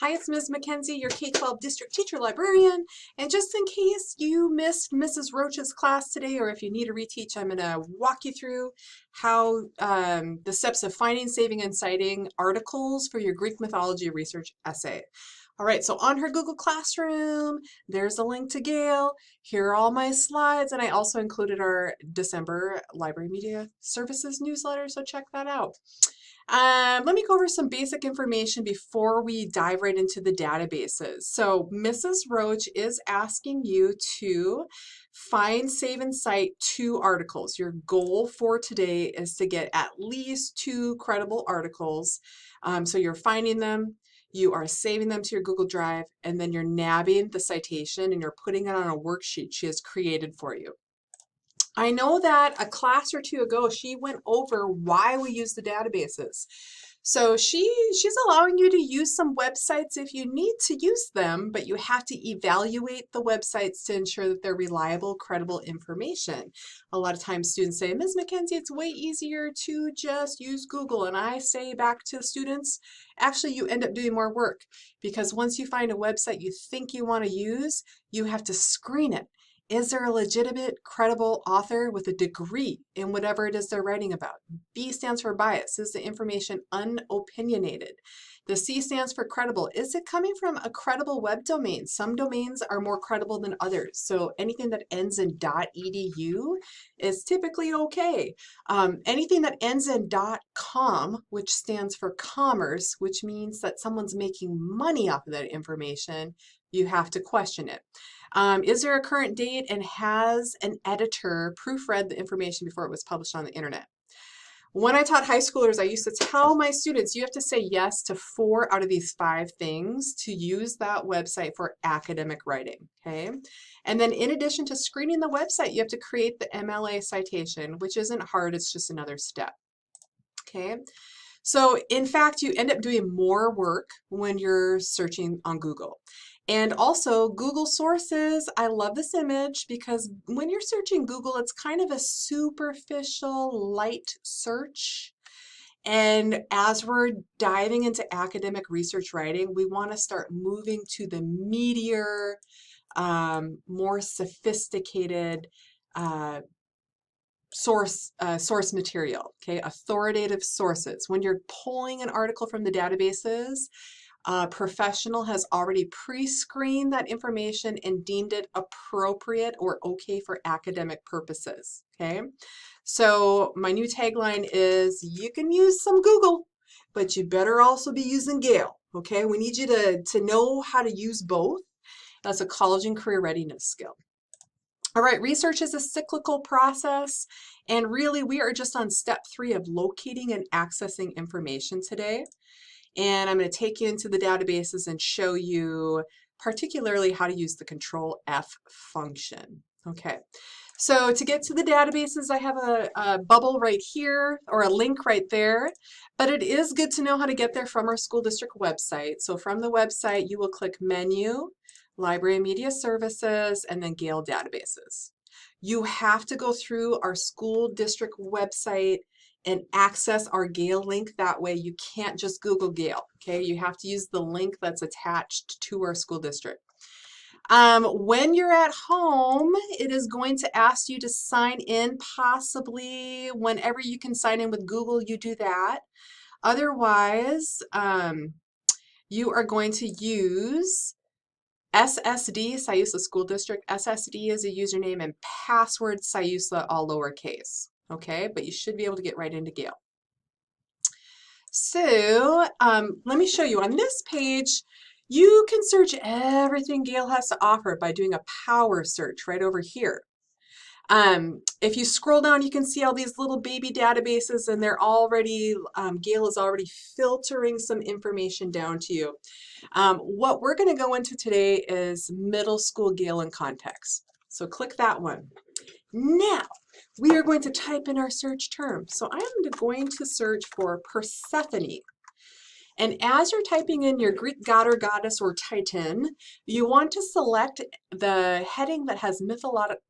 Hi, it's Ms. McKenzie, your K-12 district teacher librarian. And just in case you missed Mrs. Roach's class today, or if you need a reteach, I'm going to walk you through how the steps of finding, saving, and citing articles for your Greek mythology research essay. All right, so on her Google Classroom, there's a link to Gale. Here are all my slides, and I also included our December Library Media Services newsletter, so check that out. Let me go over some basic information before we dive right into the databases. So Mrs. Roach is asking you to find, save, and cite 2 articles. Your goal for today is to get at least 2 credible articles. So you're finding them, you are saving them to your Google Drive, and then you're nabbing the citation and you're putting it on a worksheet she has created for you. I know that a class or 2 ago, she went over why we use the databases. So she's allowing you to use some websites if you need to use them, but you have to evaluate the websites to ensure that they're reliable, credible information. A lot of times students say, Ms. McKenzie, it's way easier to just use Google. And I say back to students, actually you end up doing more work because once you find a website you think you want to use, you have to screen it. Is there a legitimate, credible author with a degree in whatever it is they're writing about? B stands for bias. Is the information unopinionated? The C stands for credible. Is it coming from a credible web domain? Some domains are more credible than others. So anything that ends in .edu is typically okay. Anything that ends in .com, which stands for commerce, which means that someone's making money off of that information, you have to question it. Is there a current date and has an editor proofread the information before it was published on the internet? When I taught high schoolers, I used to tell my students, you have to say yes to 4 out of these 5 things to use that website for academic writing, okay? And then in addition to screening the website, you have to create the MLA citation, which isn't hard, it's just another step, okay? So in fact, you end up doing more work when you're searching on Google. And also Google sources, I love this image because when you're searching Google, it's kind of a superficial, light search. And as we're diving into academic research writing, we want to start moving to the meatier, more sophisticated source material, okay? Authoritative sources. When you're pulling an article from the databases, a professional has already pre-screened that information and deemed it appropriate or okay for academic purposes, okay? So my new tagline is, you can use some Google, but you better also be using Gale, okay? We need you to know how to use both. That's a college and career readiness skill. All right, research is a cyclical process, and really we are just on step 3 of locating and accessing information today. And I'm going to take you into the databases and show you particularly how to use the Control F function. Okay, so to get to the databases, I have a bubble right here or a link right there, but it is good to know how to get there from our school district website. So from the website, you will click Menu, Library and Media Services, and then Gale Databases. You have to go through our school district website and access our Gale link that way. You can't just Google Gale, okay? You have to use the link that's attached to our school district. When you're at home, it is going to ask you to sign in, possibly whenever you can sign in with Google, you do that. Otherwise, you are going to use SSD, Siuslaw School District. SSD is a username and password Siuslaw, all lowercase. Okay, but you should be able to get right into Gale. So let me show you. On this page, you can search everything Gale has to offer by doing a power search right over here. If you scroll down, you can see all these little baby databases, and they're already, Gale is already filtering some information down to you. What we're going to go into today is middle school Gale in context. So click that one. Now, we are going to type in our search term. So I'm going to search for Persephone. And as you're typing in your Greek god or goddess or titan, you want to select the heading that has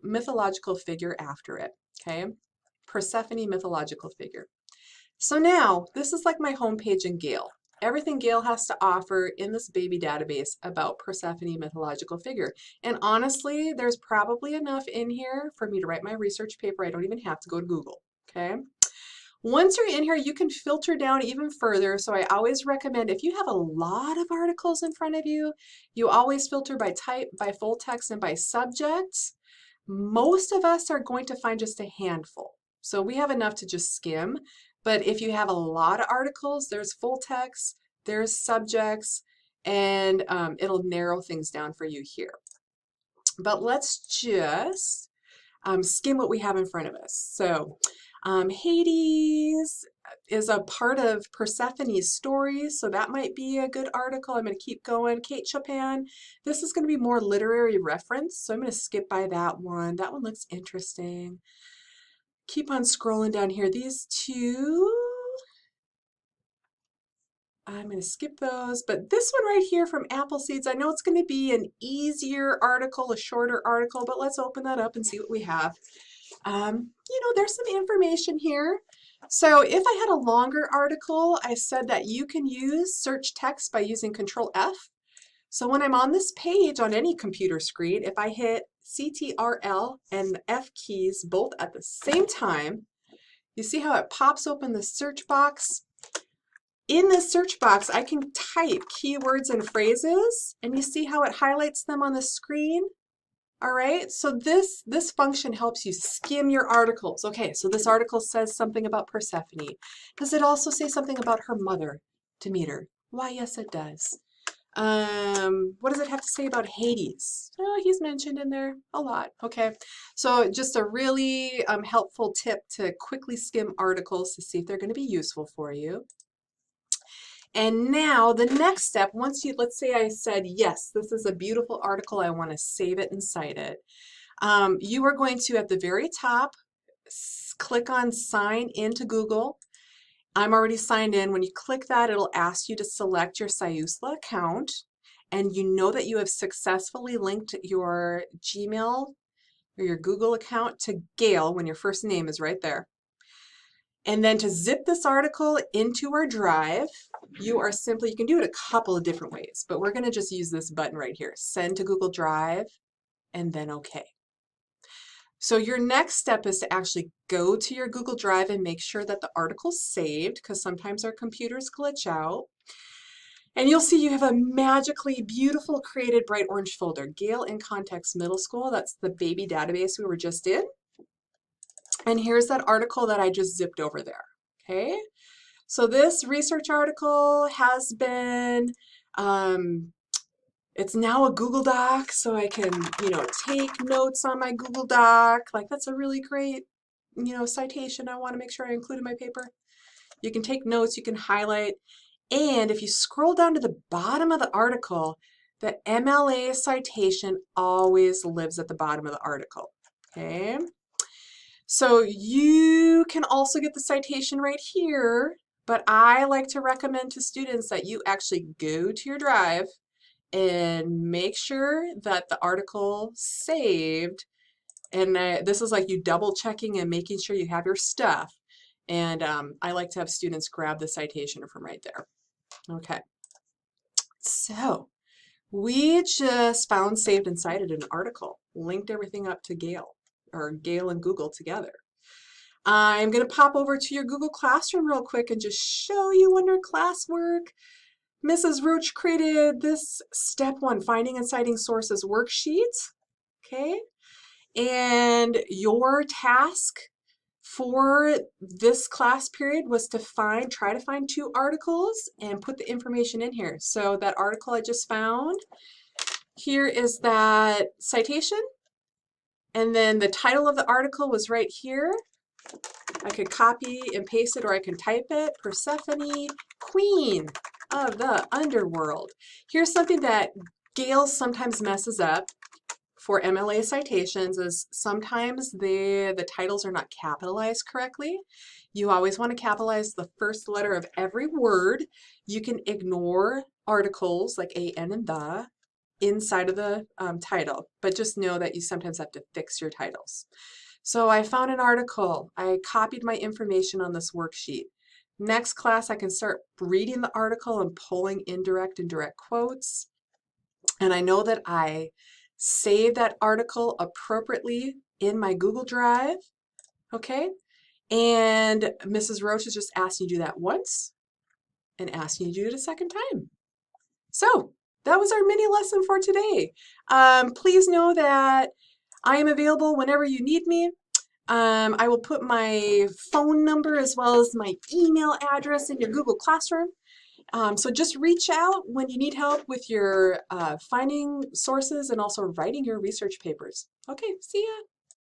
mythological figure after it, okay? Persephone mythological figure. So now, this is like my homepage in Gale. everything Gale has to offer in this baby database about Persephone mythological figure. And honestly, there's probably enough in here for me to write my research paper. I don't even have to go to Google, okay? Once you're in here, you can filter down even further. So I always recommend if you have a lot of articles in front of you, you always filter by type, by full text, and by subject. Most of us are going to find just a handful. So we have enough to just skim. But if you have a lot of articles, there's full text, there's subjects, and it'll narrow things down for you here. But let's just skim what we have in front of us. So Hades is a part of Persephone's story, so that might be a good article. I'm going to keep going. Kate Chopin, this is going to be more literary reference, so I'm going to skip by that one. That one looks interesting. Keep on scrolling down here. These two, I'm going to skip those, but this one right here from Appleseeds, I know it's going to be an easier article, a shorter article, but let's open that up and see what we have. You know, there's some information here. So if I had a longer article, I said that you can use search text by using Control F. So when I'm on this page on any computer screen, if I hit CTRL and the F keys both at the same time, you see how it pops open the search box? In this search box, I can type keywords and phrases, and you see how it highlights them on the screen? All right, so this function helps you skim your articles. Okay, so this article says something about Persephone. Does it also say something about her mother, Demeter? Why, yes, it does. What does it have to say about Hades? Oh, he's mentioned in there a lot. Okay, so just a really helpful tip to quickly skim articles to see if they're going to be useful for you. And now the next step, once you, let's say I said, yes, this is a beautiful article, I want to save it and cite it. You are going to, at the very top, click on sign into Google. I'm already signed in. When you click that, it'll ask you to select your SciUSLA account. And you know that you have successfully linked your Gmail or your Google account to Gale when your first name is right there. And then to zip this article into our drive, you can do it a couple of different ways, but we're going to just use this button right here, send to Google Drive, and then OK. So your next step is to actually go to your Google Drive and make sure that the article's saved, because sometimes our computers glitch out. And you'll see you have a magically beautiful created bright orange folder, Gale in Context Middle School. That's the baby database we were just in. And here's that article that I just zipped over there, okay? So this research article has been, it's now a Google Doc, so I can, take notes on my Google Doc. Like, that's a really great, citation I want to make sure I include in my paper. You can take notes, you can highlight, and if you scroll down to the bottom of the article, the MLA citation always lives at the bottom of the article, okay? So you can also get the citation right here, but I like to recommend to students that you actually go to your drive and make sure that the article saved, and this is like you double checking and making sure you have your stuff, and I like to have students grab the citation from right there. Okay, so we just found, saved, and cited an article, linked everything up to Gale, or Gale and Google together. I'm going to pop over to your Google Classroom real quick and just show you under classwork. Mrs. Roach created this step 1, finding and citing sources worksheet. Okay, and your task for this class period was to try to find 2 articles and put the information in here. So that article I just found, here is that citation, and then the title of the article was right here. I could copy and paste it, or I can type it, Persephone, Queen of the Underworld. Here's something that Gale sometimes messes up for MLA citations, is sometimes the titles are not capitalized correctly. You always want to capitalize the first letter of every word. You can ignore articles like a, n, and the inside of the title, but just know that you sometimes have to fix your titles. So I found an article. I copied my information on this worksheet. Next class, I can start reading the article and pulling indirect and direct quotes. And I know that I save that article appropriately in my Google Drive, okay? And Mrs. Roach is just asking you to do that once and asking you to do it a second time. So that was our mini lesson for today. Please know that I am available whenever you need me. I will put my phone number as well as my email address in your Google Classroom. So just reach out when you need help with your finding sources and also writing your research papers. Okay, see ya.